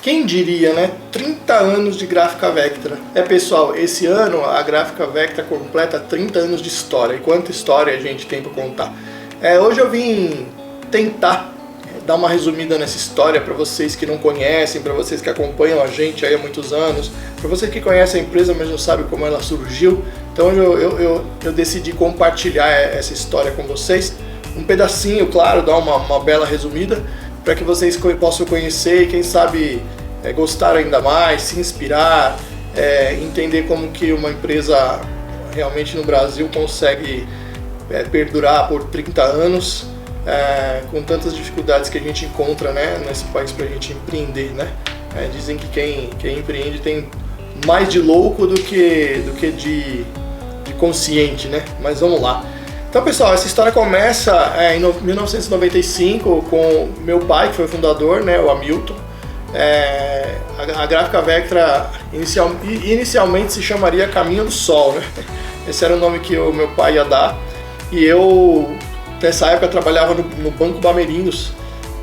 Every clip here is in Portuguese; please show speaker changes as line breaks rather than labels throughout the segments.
Quem diria, né? 30 anos de Gráfica Vectra. Pessoal, esse ano a Gráfica Vectra completa 30 anos de história. E quanta história a gente tem para contar. Hoje eu vim tentar dar uma resumida nessa história para vocês que não conhecem, para vocês que acompanham a gente aí há muitos anos, para vocês que conhecem a empresa, mas não sabem como ela surgiu. Então eu decidi compartilhar essa história com vocês. Um pedacinho, claro, dar uma bela resumida, para que vocês possam conhecer e quem sabe gostar ainda mais, se inspirar, entender como que uma empresa realmente no Brasil consegue perdurar por 30 anos, com tantas dificuldades que a gente encontra, né, nesse país para a gente empreender, né? Dizem que quem empreende tem mais de louco do que de consciente, né? Mas vamos lá. Então, pessoal, essa história começa em 1995 com meu pai, que foi o fundador, né, o Hamilton. A Gráfica Vectra inicialmente se chamaria Caminho do Sol, né? Esse era o nome que o meu pai ia dar. E eu, nessa época, trabalhava no Banco Bamerindos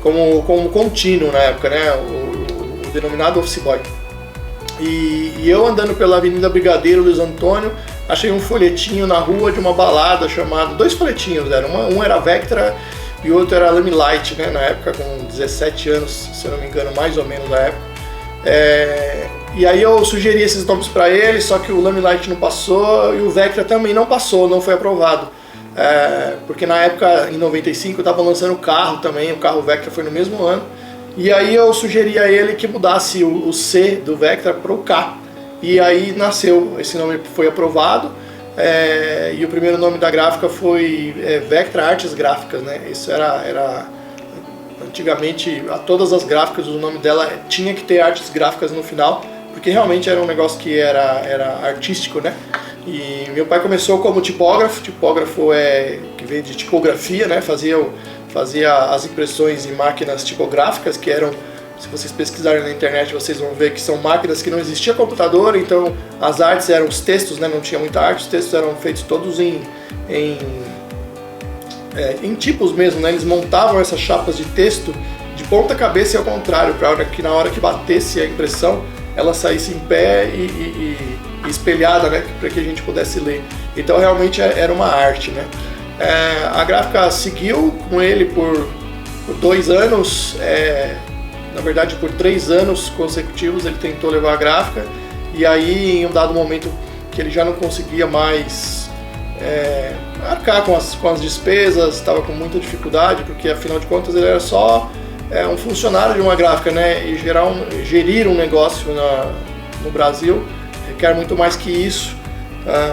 como contínuo na época, né, o denominado office boy. E eu andando pela Avenida Brigadeiro Luiz Antônio, achei um folhetinho na rua de uma balada chamada... Dois folhetinhos, um era Vectra e o outro era Lamilight, né? Na época, com 17 anos, se eu não me engano, mais ou menos na época. E aí eu sugeri esses nomes para ele, só que o Lamilight não passou e o Vectra também não passou, não foi aprovado. Porque na época, em 95, eu estava lançando o carro também, o carro Vectra foi no mesmo ano. E aí eu sugeri a ele que mudasse o C do Vectra para o K. E aí nasceu, esse nome foi aprovado, e o primeiro nome da gráfica foi Vectra Artes Gráficas, né? Isso era antigamente, a todas as gráficas, o nome dela tinha que ter artes gráficas no final, porque realmente era um negócio que era artístico, né? E meu pai começou como tipógrafo que vem de tipografia, né? Fazia as impressões em máquinas tipográficas, que eram, se vocês pesquisarem na internet, vocês vão ver que são máquinas que não existia computador, então as artes eram os textos, né? Não tinha muita arte, os textos eram feitos todos em tipos mesmo, né? Eles montavam essas chapas de texto de ponta cabeça e ao contrário, para que na hora que batesse a impressão, ela saísse em pé e espelhada, né? Para que a gente pudesse ler. Então realmente era uma arte, né? A gráfica seguiu com ele por 2 anos, na verdade por 3 anos consecutivos ele tentou levar a gráfica, e aí em um dado momento que ele já não conseguia mais arcar com as despesas, estava com muita dificuldade, porque afinal de contas ele era só um funcionário de uma gráfica, né? E gerir um negócio no Brasil requer muito mais que isso.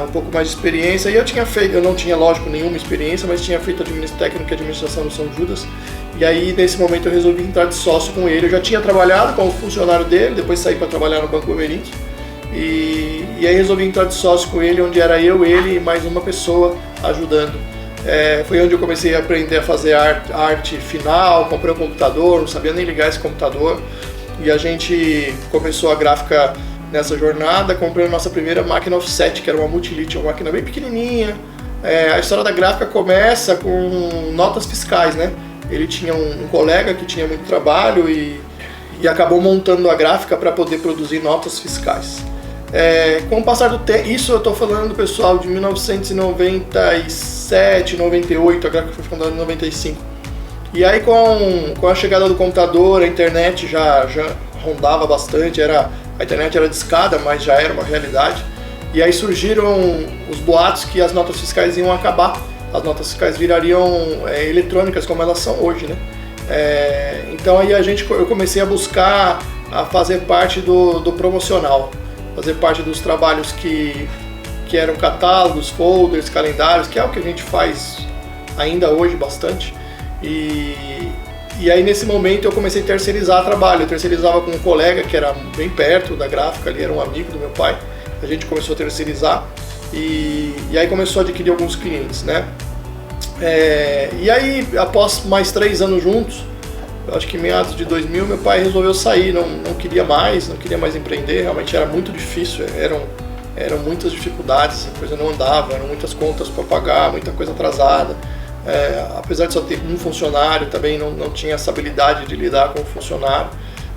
Um pouco mais de experiência, e eu não tinha, lógico, nenhuma experiência, mas tinha feito técnico e administração no São Judas, e aí nesse momento eu resolvi entrar de sócio com ele. Eu já tinha trabalhado como funcionário dele, depois saí para trabalhar no Banco Bamerindos, e aí resolvi entrar de sócio com ele, onde era eu, ele e mais uma pessoa ajudando. Foi onde eu comecei a aprender a fazer arte final, comprei um computador, não sabia nem ligar esse computador, e a gente começou a gráfica nessa jornada, comprei a nossa primeira máquina offset, que era uma Multilite, uma máquina bem pequenininha. A história da gráfica começa com notas fiscais, né? Ele tinha um colega que tinha muito trabalho e acabou montando a gráfica para poder produzir notas fiscais. Com o passar do tempo, isso eu estou falando, pessoal, de 1997, 98, a gráfica foi fundada em 95. E aí com a chegada do computador, a internet já rondava bastante, a internet era discada, mas já era uma realidade. E aí surgiram os boatos que as notas fiscais iam acabar. As notas fiscais virariam eletrônicas, como elas são hoje, né? Então aí eu comecei a buscar a fazer parte do promocional, fazer parte dos trabalhos que eram catálogos, folders, calendários, que é o que a gente faz ainda hoje bastante. E aí nesse momento eu comecei a terceirizar trabalho. Eu terceirizava com um colega que era bem perto da gráfica, ele era um amigo do meu pai. A gente começou a terceirizar e aí começou a adquirir alguns clientes, né? E aí após mais 3 anos juntos, eu acho que em meados de 2000, meu pai resolveu sair, não queria mais empreender, realmente era muito difícil, eram muitas dificuldades, a coisa não andava, eram muitas contas para pagar, muita coisa atrasada. Apesar de só ter um funcionário, também não tinha essa habilidade de lidar com o funcionário,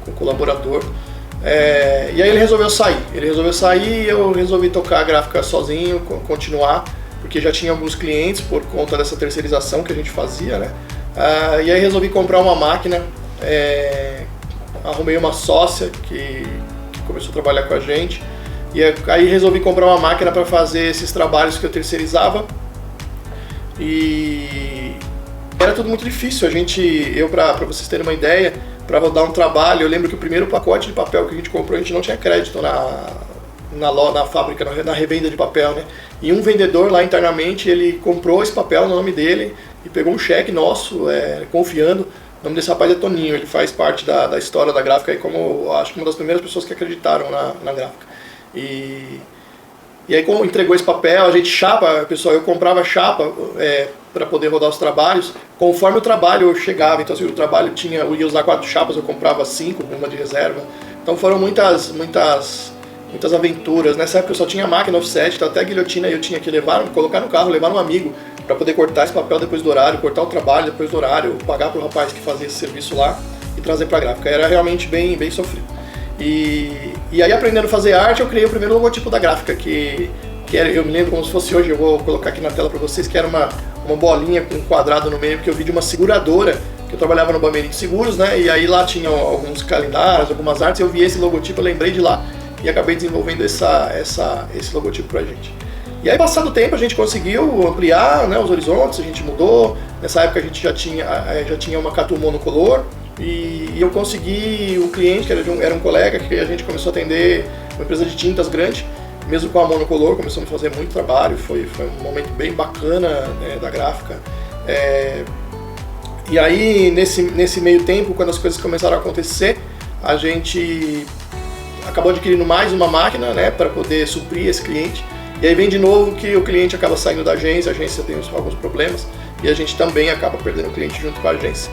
com o colaborador. E aí ele resolveu sair. E eu resolvi tocar a gráfica sozinho, continuar, porque já tinha alguns clientes por conta dessa terceirização que a gente fazia, né? E aí resolvi comprar uma máquina, arrumei uma sócia que começou a trabalhar com a gente, e aí resolvi comprar uma máquina para fazer esses trabalhos que eu terceirizava. E era tudo muito difícil. Para vocês terem uma ideia, para rodar um trabalho, eu lembro que o primeiro pacote de papel que a gente comprou, a gente não tinha crédito na fábrica, na revenda de papel, né? E um vendedor lá internamente, ele comprou esse papel no nome dele e pegou um cheque nosso, confiando. O nome desse rapaz é Toninho, ele faz parte da história da gráfica, aí como acho que uma das primeiras pessoas que acreditaram na gráfica. E aí, como entregou esse papel, a gente pessoal, eu comprava chapa para poder rodar os trabalhos, conforme o trabalho chegava. Então, se o trabalho eu ia usar 4 chapas, eu comprava 5, uma de reserva. Então foram muitas aventuras. Nessa época eu só tinha máquina offset, então até a guilhotina eu tinha que colocar no carro, levar um amigo para poder cortar esse papel depois do horário, cortar o trabalho depois do horário, pagar para o rapaz que fazia esse serviço lá e trazer para a gráfica. Era realmente bem sofrido. E aí, aprendendo a fazer arte, eu criei o primeiro logotipo da gráfica, que eu me lembro como se fosse hoje, eu vou colocar aqui na tela para vocês, que era uma bolinha com um quadrado no meio, que eu vi de uma seguradora, que eu trabalhava no Bamerinho de Seguros, né? E aí lá tinha alguns calendários, algumas artes, eu vi esse logotipo, eu lembrei de lá e acabei desenvolvendo esse logotipo pra gente. E aí, passado o tempo, a gente conseguiu ampliar, né, os horizontes, a gente mudou. Nessa época a gente já tinha uma Catu monocolor, e eu consegui o cliente, que era um colega, que a gente começou a atender, uma empresa de tintas grande, mesmo com a monocolor, começamos a fazer muito trabalho, foi um momento bem bacana, né, da gráfica. E aí, nesse meio tempo, quando as coisas começaram a acontecer, a gente acabou adquirindo mais uma máquina, né, para poder suprir esse cliente. E aí vem de novo que o cliente acaba saindo da agência, a agência tem alguns problemas, e a gente também acaba perdendo o cliente junto com a agência.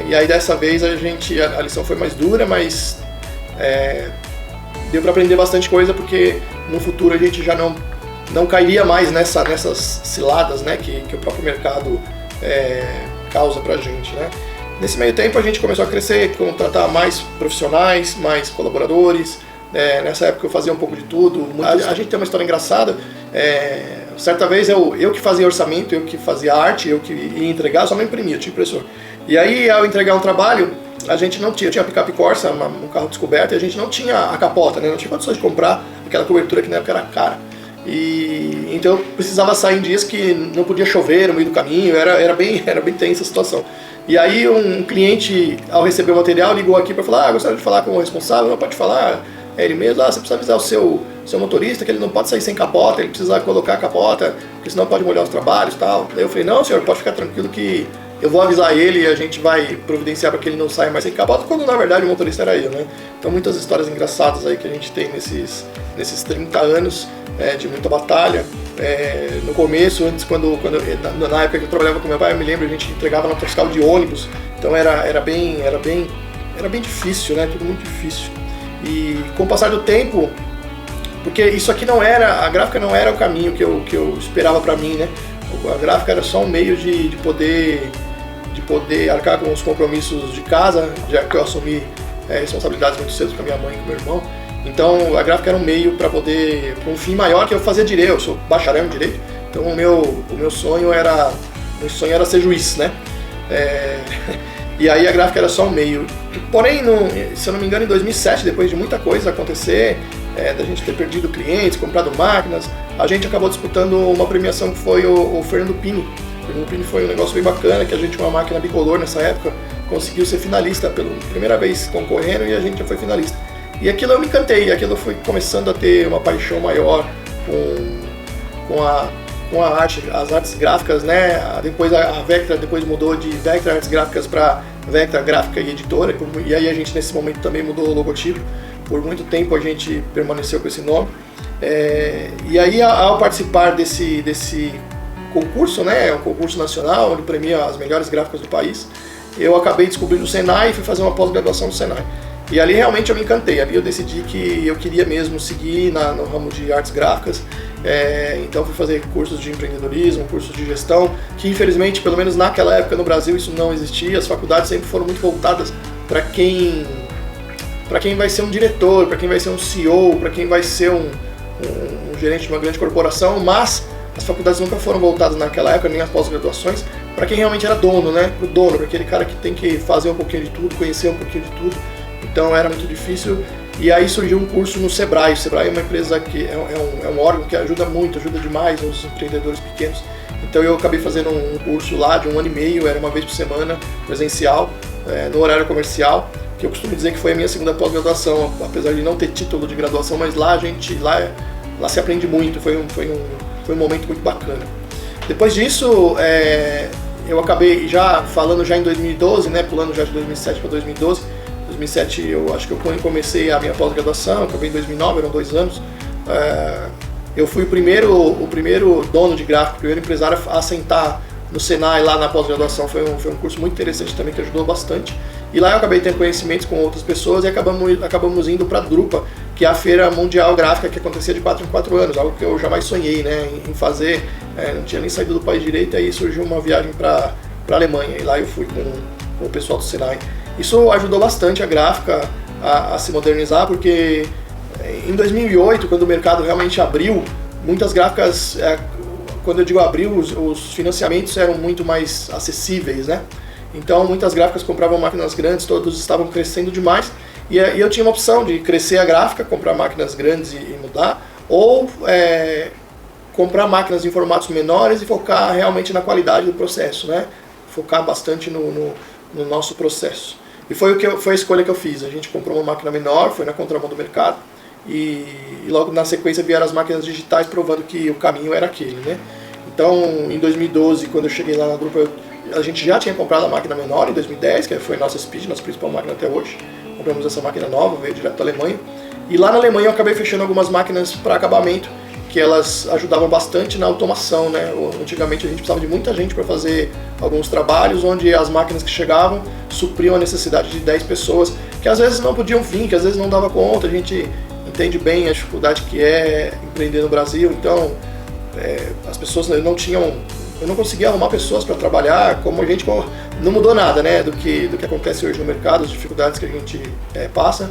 E aí dessa vez a lição foi mais dura, mas deu para aprender bastante coisa, porque no futuro a gente já não cairia mais nessas ciladas, né, que o próprio mercado causa pra gente, né. Nesse meio tempo a gente começou a crescer, contratar mais profissionais, mais colaboradores. Nessa época eu fazia um pouco de tudo. A gente tem uma história engraçada. Certa vez eu que fazia orçamento, eu que fazia arte, eu que ia entregar, só não imprimia, tinha impressor. E aí, ao entregar um trabalho, a gente não tinha picape Corsa, um carro descoberto, e a gente não tinha a capota, né? Não tinha condições de comprar aquela cobertura que na época era cara. Então eu precisava sair em dias que não podia chover no meio do caminho, era bem tensa a situação. E aí um cliente, ao receber o material, ligou aqui para falar: gostaria de falar com o responsável. Não, pode falar. Ele mesmo: você precisa avisar o seu motorista que ele não pode sair sem capota, ele precisa colocar a capota, porque senão pode molhar os trabalhos e tal. Daí eu falei: não, senhor, pode ficar tranquilo que eu vou avisar ele e a gente vai providenciar para que ele não saia mais sem capota, quando na verdade o motorista era eu, né? Então muitas histórias engraçadas aí que a gente tem nesses 30 anos de muita batalha. No começo, na época que eu trabalhava com meu pai, eu me lembro, a gente entregava nota fiscal de ônibus, então era bem difícil, né? Tudo muito difícil. E com o passar do tempo, porque isso aqui a gráfica não era o caminho que eu esperava para mim, né? A gráfica era só um meio de poder arcar com os compromissos de casa, já que eu assumi responsabilidades muito cedo com a minha mãe e com o meu irmão. Então a gráfica era um meio para um fim maior, que eu fazia direito. Eu sou bacharel em direito, então o meu sonho era ser juiz, né? E aí a gráfica era só um meio. Porém, se eu não me engano, em 2007, depois de muita coisa acontecer, da gente ter perdido clientes, comprado máquinas, a gente acabou disputando uma premiação que foi o Fernando Pini. O Fernando Pini foi um negócio bem bacana, que a gente, com uma máquina bicolor nessa época, conseguiu ser finalista pela primeira vez concorrendo, e a gente já foi finalista. E aquilo eu me encantei, aquilo foi começando a ter uma paixão maior com a arte, as artes gráficas, né? Depois a Vectra mudou de Vectra Artes Gráficas para Vectra Gráfica e Editora, e aí a gente nesse momento também mudou o logotipo. Por muito tempo a gente permaneceu com esse nome. E aí, ao participar desse concurso, né, um concurso nacional, onde premia as melhores gráficas do país, eu acabei descobrindo o Senai e fui fazer uma pós-graduação no Senai. E ali realmente eu me encantei, ali eu decidi que eu queria mesmo seguir no ramo de artes gráficas. Então fui fazer cursos de empreendedorismo, cursos de gestão, que infelizmente, pelo menos naquela época no Brasil, isso não existia. As faculdades sempre foram muito voltadas para quem para quem vai ser um diretor, para quem vai ser um CEO, para quem vai ser um gerente de uma grande corporação, mas as faculdades nunca foram voltadas naquela época, nem as pós-graduações, para quem realmente era dono, né? Para o dono, para aquele cara que tem que fazer um pouquinho de tudo, conhecer um pouquinho de tudo. Então era muito difícil. E aí surgiu um curso no Sebrae. O Sebrae é uma empresa que é um órgão que ajuda muito, ajuda demais os empreendedores pequenos. Então eu acabei fazendo um curso lá de 1 ano e meio, era uma vez por semana, presencial, no horário comercial, que eu costumo dizer que foi a minha segunda pós-graduação, apesar de não ter título de graduação, mas lá lá se aprende muito, foi um momento muito bacana. Depois disso, eu acabei falando em 2012, né, pulando já de 2007 para 2012. 2007 eu acho que eu comecei a minha pós-graduação, acabei em 2009, eram 2 anos. Eu fui o primeiro dono de gráfico, o primeiro empresário a sentar no Senai lá na pós-graduação. Foi um curso muito interessante também, que ajudou bastante. E lá eu acabei tendo conhecimentos com outras pessoas e acabamos indo para a Drupa, que é a feira mundial gráfica que acontecia de 4 em 4 anos, algo que eu jamais sonhei, né, em fazer. Não tinha nem saído do país direito, aí surgiu uma viagem para a Alemanha, e lá eu fui com o pessoal do Senai. Isso ajudou bastante a gráfica a se modernizar, porque em 2008, quando o mercado realmente abriu, muitas gráficas, quando eu digo abriu, os financiamentos eram muito mais acessíveis, né? Então muitas gráficas compravam máquinas grandes, todos estavam crescendo demais, e eu tinha uma opção de crescer a gráfica, comprar máquinas grandes e mudar, ou comprar máquinas em formatos menores e focar realmente na qualidade do processo, né? Focar bastante no nosso processo. E foi a escolha que eu fiz. A gente comprou uma máquina menor, foi na contramão do mercado, e logo na sequência vieram as máquinas digitais provando que o caminho era aquele, né? Então, em 2012, quando eu cheguei lá na Drupa, a gente já tinha comprado a máquina menor em 2010, que foi a nossa Speed, nossa principal máquina até hoje. Compramos essa máquina nova, veio direto da Alemanha. E lá na Alemanha eu acabei fechando algumas máquinas para acabamento, que elas ajudavam bastante na automação, né? Antigamente a gente precisava de muita gente para fazer alguns trabalhos, onde as máquinas que chegavam supriam a necessidade de 10 pessoas, que às vezes não podiam vir, que às vezes não dava conta. A gente entende bem a dificuldade que é empreender no Brasil, então as pessoas eu não conseguia arrumar pessoas para trabalhar, não mudou nada, né, do que acontece hoje no mercado, as dificuldades que a gente passa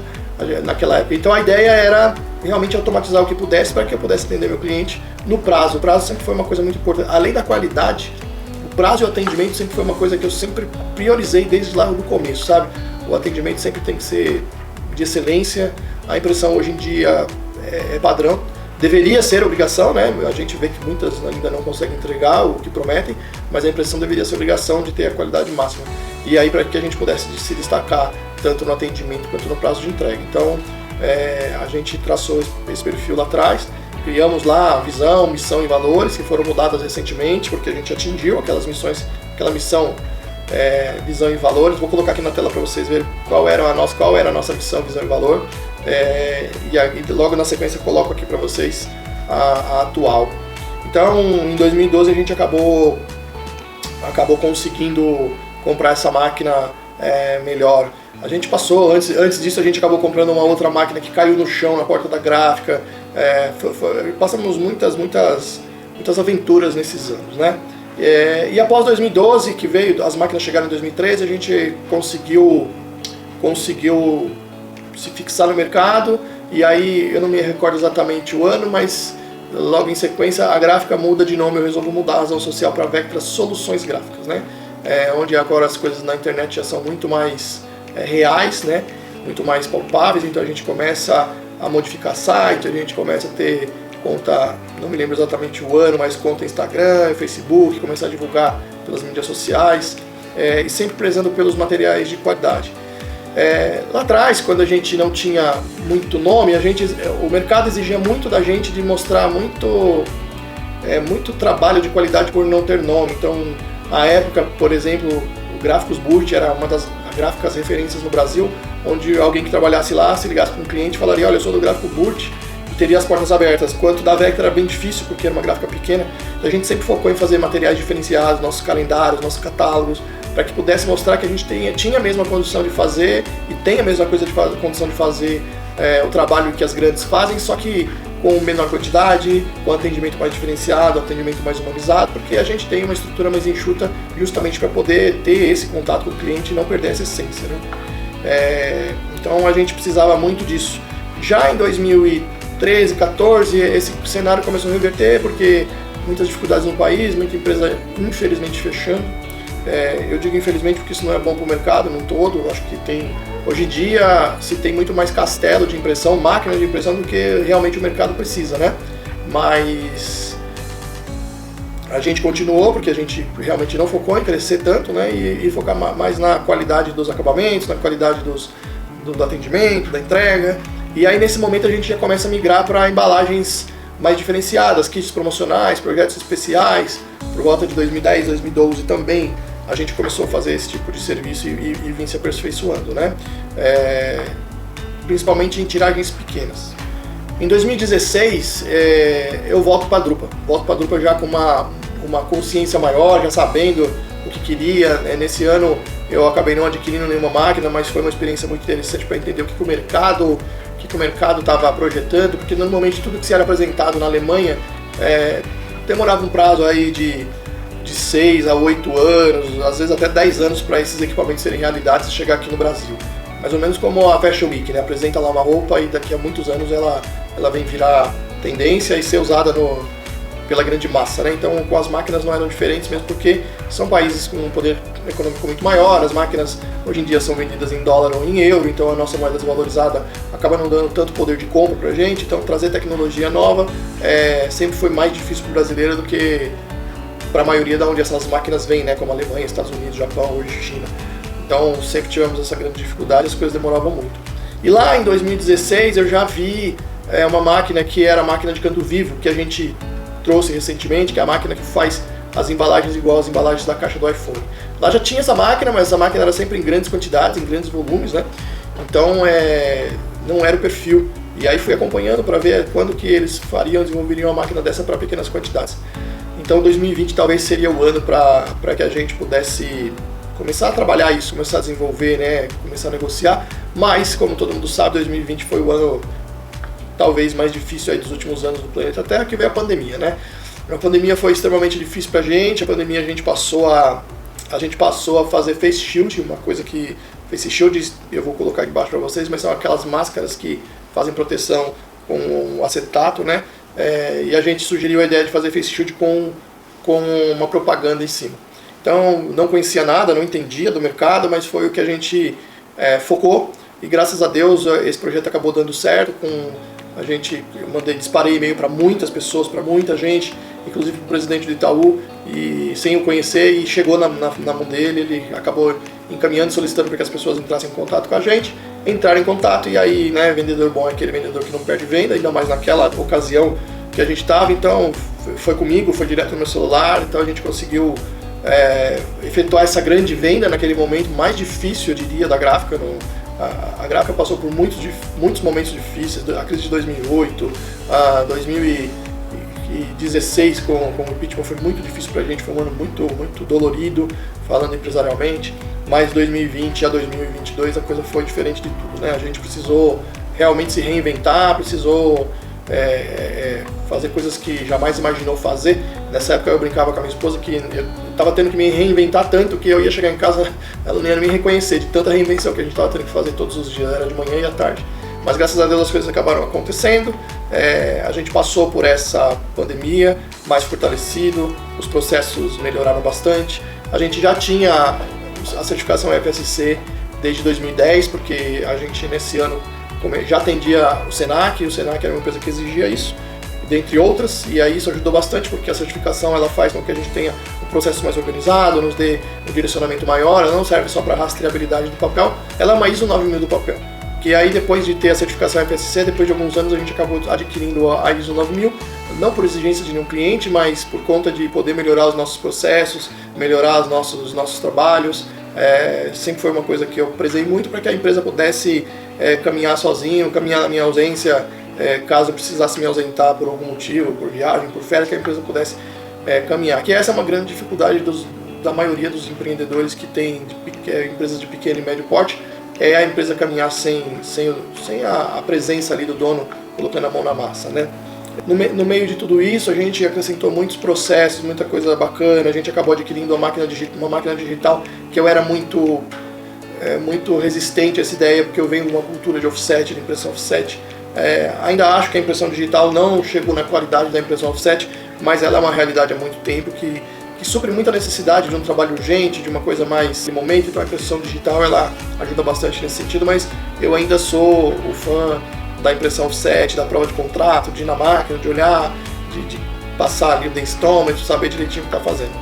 naquela época. Então a ideia era realmente automatizar o que pudesse para que eu pudesse atender meu cliente no prazo. O prazo sempre foi uma coisa muito importante. Além da qualidade, o prazo e o atendimento sempre foi uma coisa que eu sempre priorizei desde lá no começo, sabe? O atendimento sempre tem que ser de excelência. A impressão hoje em dia é padrão. Deveria ser obrigação, né? A gente vê que muitas ainda não conseguem entregar o que prometem, mas a impressão deveria ser obrigação de ter a qualidade máxima. E aí para que a gente pudesse se destacar tanto no atendimento quanto no prazo de entrega. Então a gente traçou esse perfil lá atrás, criamos lá a visão, missão e valores, que foram mudadas recentemente, porque a gente atingiu aquela missão, visão e valores. Vou colocar aqui na tela para vocês verem qual era a nossa missão, visão e valor. E logo na sequência eu coloco aqui para vocês a atual. Então em 2012 a gente acabou conseguindo comprar essa máquina melhor. A gente passou, antes disso a gente acabou comprando uma outra máquina que caiu no chão na porta da gráfica. Passamos muitas aventuras nesses anos, né? E após 2012, que veio, as máquinas chegaram em 2013, a gente conseguiu se fixar no mercado. E aí eu não me recordo exatamente o ano, mas logo em sequência a gráfica muda de nome. Eu resolvo mudar a razão social para Vectra Soluções Gráficas, né? Onde agora as coisas na internet já são muito mais reais, né? Muito mais palpáveis. Então a gente começa a modificar site, a gente começa a ter conta, não me lembro exatamente o ano, mas conta Instagram, Facebook, começar a divulgar pelas mídias sociais, e sempre prezando pelos materiais de qualidade. Lá atrás, quando a gente não tinha muito nome, o mercado exigia muito da gente de mostrar muito trabalho de qualidade por não ter nome. Então, na época, por exemplo, o Gráficos Burt era uma das gráficas referências no Brasil, onde alguém que trabalhasse lá, se ligasse para um cliente, falaria: olha, eu sou do Gráfico Burt, e teria as portas abertas. Quanto da Vectra era bem difícil, porque era uma gráfica pequena. Então a gente sempre focou em fazer materiais diferenciados, nossos calendários, nossos catálogos, para que pudesse mostrar que a gente tinha a mesma condição de fazer e tem a mesma condição de fazer o trabalho que as grandes fazem, só que com menor quantidade, com atendimento mais diferenciado, atendimento mais humanizado, porque a gente tem uma estrutura mais enxuta justamente para poder ter esse contato com o cliente e não perder essa essência, né? Então a gente precisava muito disso. Já em 2013, 14, esse cenário começou a reverter porque muitas dificuldades no país, muita empresa infelizmente fechando. Eu digo infelizmente porque isso não é bom para o mercado no todo. Eu acho que hoje em dia se tem muito mais castelo de impressão, máquina de impressão do que realmente o mercado precisa, né? Mas a gente continuou porque a gente realmente não focou em crescer tanto, né? E focar mais na qualidade dos acabamentos, na qualidade do atendimento, da entrega. E aí nesse momento a gente já começa a migrar para embalagens mais diferenciadas, kits promocionais, projetos especiais. Por volta de 2010, 2012 também a gente começou a fazer esse tipo de serviço e vem se aperfeiçoando, né? Principalmente em tiragens pequenas. Em 2016 eu volto para a Drupa já com uma consciência maior, já sabendo o que queria. Nesse ano eu acabei não adquirindo nenhuma máquina, mas foi uma experiência muito interessante para entender o que o mercado estava projetando, porque normalmente tudo que se era apresentado na Alemanha demorava um prazo aí de 6 a 8 anos, às vezes até 10 anos para esses equipamentos serem realidade e chegar aqui no Brasil. Mais ou menos como a Fashion Week, né? Apresenta lá uma roupa e daqui a muitos anos ela vem virar tendência e ser usada pela grande massa, né? Então com as máquinas não eram diferentes, mesmo porque são países com um poder econômico muito maior. As máquinas hoje em dia são vendidas em dólar ou em euro, então a nossa moeda desvalorizada acaba não dando tanto poder de compra pra gente. Então trazer tecnologia nova sempre foi mais difícil para o brasileiro do que para a maioria da onde essas máquinas vêm, né? Como Alemanha, Estados Unidos, Japão, hoje China. Então sempre tivemos essa grande dificuldade, as coisas demoravam muito. E lá em 2016 eu já vi uma máquina que era a máquina de canto vivo, que a gente trouxe recentemente, que é a máquina que faz as embalagens igual às embalagens da caixa do iPhone. Lá já tinha essa máquina, mas essa máquina era sempre em grandes quantidades, em grandes volumes, né? Então não era o perfil. E aí fui acompanhando para ver quando que eles desenvolveriam uma máquina dessa para pequenas quantidades. Então 2020 talvez seria o ano para que a gente pudesse começar a trabalhar isso, começar a desenvolver, né? Começar a negociar. Mas, como todo mundo sabe, 2020 foi o ano talvez mais difícil aí dos últimos anos do planeta Terra, que veio a pandemia, né? A pandemia foi extremamente difícil pra gente. A pandemia a gente passou a fazer face shield, uma coisa que face shield eu vou colocar aqui embaixo para vocês, mas são aquelas máscaras que fazem proteção com acetato, né? E a gente sugeriu a ideia de fazer face shield com uma propaganda em cima. Então não conhecia nada, não entendia do mercado, mas foi o que a gente focou e graças a Deus esse projeto acabou dando certo. Eu disparei e-mail para muitas pessoas, para muita gente, inclusive para o presidente do Itaú, e sem o conhecer, e chegou na mão dele. Ele acabou encaminhando, solicitando para que as pessoas entrassem em contato com a gente, entraram em contato, e aí, né, vendedor bom é aquele vendedor que não perde venda, ainda mais naquela ocasião que a gente estava. Então foi comigo, foi direto no meu celular, então a gente conseguiu efetuar essa grande venda naquele momento mais difícil, eu diria, da gráfica. A gráfica passou por muitos momentos difíceis, a crise de 2008, 2016 com o impeachment foi muito difícil pra gente, foi um ano muito dolorido, falando empresarialmente, mas 2020 a 2022 a coisa foi diferente de tudo, né? A gente precisou realmente se reinventar, precisou fazer coisas que jamais imaginou fazer. Nessa época eu brincava com a minha esposa que eu estava tendo que me reinventar tanto que eu ia chegar em casa, ela não ia me reconhecer de tanta reinvenção que a gente estava tendo que fazer todos os dias, era de manhã e à tarde. Mas graças a Deus as coisas acabaram acontecendo, a gente passou por essa pandemia mais fortalecido, os processos melhoraram bastante. A gente já tinha a certificação FSC desde 2010, porque a gente nesse ano já atendia o Senac era uma empresa que exigia isso, dentre outras, e aí isso ajudou bastante, porque a certificação ela faz com que a gente tenha um processo mais organizado, nos dê um direcionamento maior. Ela não serve só para rastreabilidade do papel, ela é uma ISO 9000 do papel, que aí depois de ter a certificação FSC, depois de alguns anos a gente acabou adquirindo a ISO 9000, não por exigência de nenhum cliente, mas por conta de poder melhorar os nossos processos, melhorar os nossos trabalhos. Sempre foi uma coisa que eu prezei muito para que a empresa pudesse caminhar sozinho, caminhar na minha ausência, caso eu precisasse me ausentar por algum motivo, por viagem, por férias, que a empresa pudesse caminhar. Que essa é uma grande dificuldade da maioria dos empreendedores que tem empresas de pequeno e médio porte, é a empresa caminhar sem a presença ali do dono colocando a mão na massa, né? No meio de tudo isso, a gente acrescentou muitos processos, muita coisa bacana. A gente acabou adquirindo uma máquina digital que eu era muito muito resistente a essa ideia, porque eu venho de uma cultura de offset, de impressão offset. Ainda acho que a impressão digital não chegou na qualidade da impressão offset, mas ela é uma realidade há muito tempo que supre muita necessidade de um trabalho urgente, de uma coisa mais de momento. Então a impressão digital ela ajuda bastante nesse sentido, mas eu ainda sou o fã da impressão offset, da prova de contrato, de ir na máquina, de olhar, de passar ali o densitômetro, saber direitinho o que está fazendo.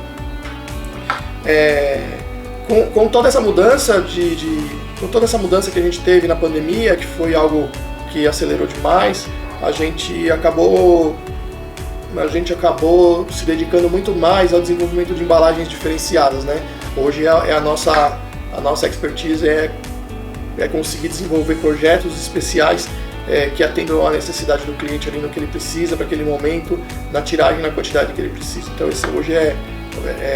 Com toda essa mudança com toda essa mudança que a gente teve na pandemia, que foi algo que acelerou demais, a gente acabou se dedicando muito mais ao desenvolvimento de embalagens diferenciadas, né? Hoje a nossa expertise é conseguir desenvolver projetos especiais que atendam à necessidade do cliente ali no que ele precisa para aquele momento, na tiragem, na quantidade que ele precisa. Então esse hoje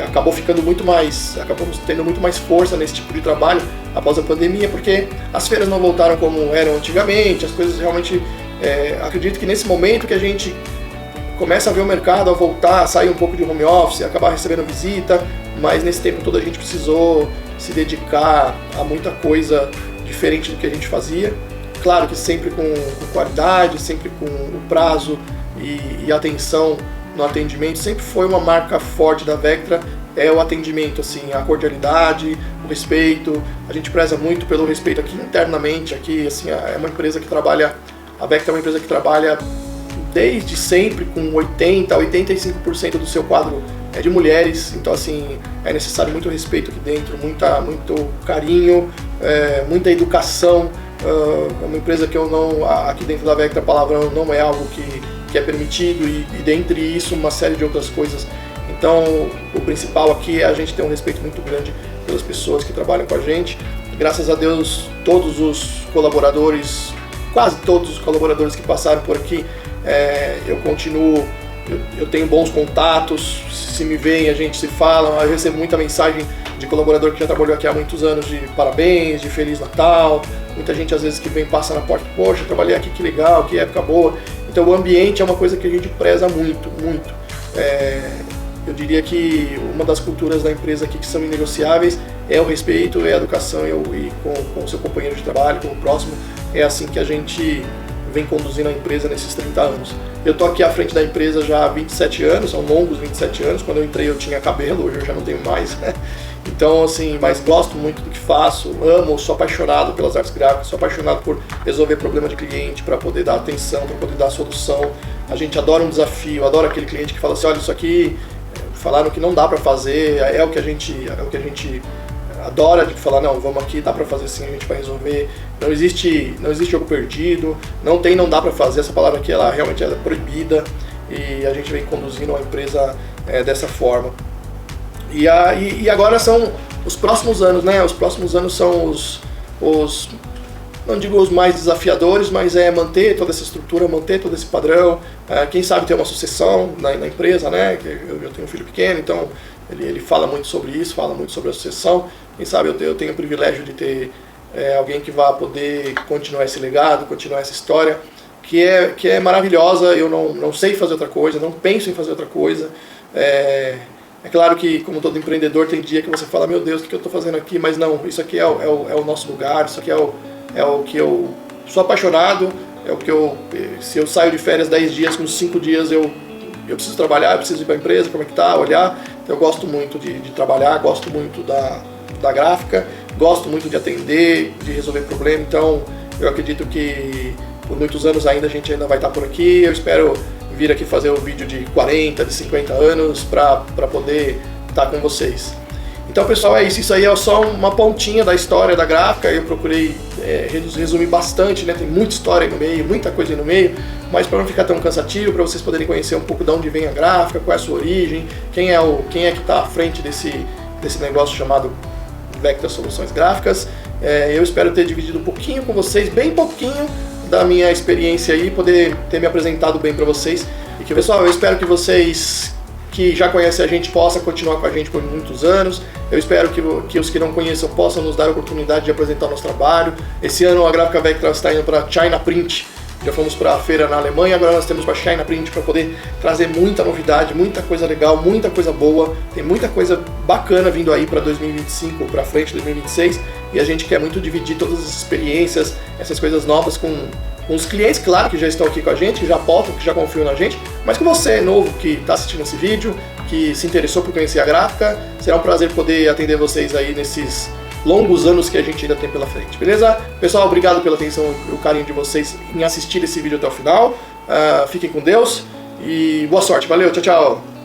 acabamos tendo muito mais força nesse tipo de trabalho após a pandemia, porque as feiras não voltaram como eram antigamente, as coisas realmente, acredito que nesse momento que a gente começa a ver o mercado a voltar, a sair um pouco de home office, acabar recebendo visita, mas nesse tempo todo a gente precisou se dedicar a muita coisa diferente do que a gente fazia. Claro que sempre com qualidade, sempre com o prazo e atenção no atendimento. Sempre foi uma marca forte da Vectra, o atendimento, assim, a cordialidade, o respeito. A gente preza muito pelo respeito aqui internamente, aqui, assim, é uma empresa que trabalha, a Vectra é uma empresa que trabalha desde sempre com 80% a 85% do seu quadro de mulheres, então assim, é necessário muito respeito aqui dentro, muito carinho, muita educação. É uma empresa que aqui dentro da Vectra palavrão não é algo que é permitido e dentre isso uma série de outras coisas. Então o principal aqui é a gente ter um respeito muito grande pelas pessoas que trabalham com a gente. Graças a Deus, todos os colaboradores, quase todos os colaboradores que passaram por aqui, eu tenho bons contatos, se me veem a gente se fala, eu recebo muita mensagem de colaborador que já trabalhou aqui há muitos anos de parabéns, de Feliz Natal, muita gente às vezes que vem passa na porta, poxa, trabalhei aqui, que legal, que época boa. Então o ambiente é uma coisa que a gente preza muito, muito. Eu diria que uma das culturas da empresa aqui que são inegociáveis é o respeito, é a educação e com o seu companheiro de trabalho, com o próximo. É assim que a gente vem conduzindo a empresa nesses 30 anos. Eu tô aqui à frente da empresa já há 27 anos, são longos 27 anos. Quando eu entrei eu tinha cabelo, hoje eu já não tenho mais, né? Então, assim, mas gosto muito do que faço, sou apaixonado pelas artes gráficas, sou apaixonado por resolver problema de cliente, para poder dar atenção, para poder dar solução. A gente adora um desafio, adora aquele cliente que fala assim, olha, isso aqui falaram que não dá para fazer, é o que a gente adora, de falar, não, vamos aqui, dá para fazer sim, a gente vai resolver. Não existe jogo perdido, não dá para fazer, essa palavra aqui ela realmente é proibida e a gente vem conduzindo a empresa dessa forma. E agora são os próximos anos, né? Os próximos anos são os não digo os mais desafiadores, mas manter toda essa estrutura, manter todo esse padrão. Quem sabe ter uma sucessão na empresa, né? Eu tenho um filho pequeno, então ele fala muito sobre isso, fala muito sobre a sucessão. Quem sabe eu tenho o privilégio de ter alguém que vá poder continuar esse legado, continuar essa história, que é maravilhosa. Eu não sei fazer outra coisa, não penso em fazer outra coisa. É claro que, como todo empreendedor, tem dia que você fala, meu Deus, o que eu estou fazendo aqui? Mas não, isso aqui é o nosso lugar, isso aqui é o que eu sou apaixonado, é o que se eu saio de férias 10 dias, com 5 dias eu preciso trabalhar, eu preciso ir para a empresa, como é que tá, olhar. Então eu gosto muito de trabalhar, gosto muito da gráfica, gosto muito de atender, de resolver problema. Então eu acredito que por muitos anos ainda a gente ainda vai estar por aqui. Eu espero vir aqui fazer um vídeo de 40, de 50 anos para poder estar com vocês. Então, pessoal, é isso. Isso aí é só uma pontinha da história da gráfica. Eu procurei resumir bastante, né? Tem muita história aí no meio, muita coisa aí no meio, mas para não ficar tão cansativo, para vocês poderem conhecer um pouco de onde vem a gráfica, qual é a sua origem, quem é que está à frente desse negócio chamado Vectra Soluções Gráficas. Eu espero ter dividido um pouquinho com vocês, bem pouquinho, da minha experiência aí, poder ter me apresentado bem para vocês. E que, pessoal, eu espero que vocês que já conhecem a gente possam continuar com a gente por muitos anos. Eu espero que os que não conheçam possam nos dar a oportunidade de apresentar o nosso trabalho. Esse ano a Gráfica Vectra está indo para China Print, já fomos para a feira na Alemanha, agora nós temos com a China Print para poder trazer muita novidade, muita coisa legal, muita coisa boa, tem muita coisa bacana vindo aí para 2025, para frente, 2026, e a gente quer muito dividir todas as experiências, essas coisas novas com os clientes, claro, que já estão aqui com a gente, que já aportam, que já confiam na gente, mas com você, novo, que está assistindo esse vídeo, que se interessou por conhecer a gráfica, será um prazer poder atender vocês aí nesses longos anos que a gente ainda tem pela frente, beleza? Pessoal, obrigado pela atenção e o carinho de vocês em assistir esse vídeo até o final. Fiquem com Deus e boa sorte. Valeu, tchau, tchau!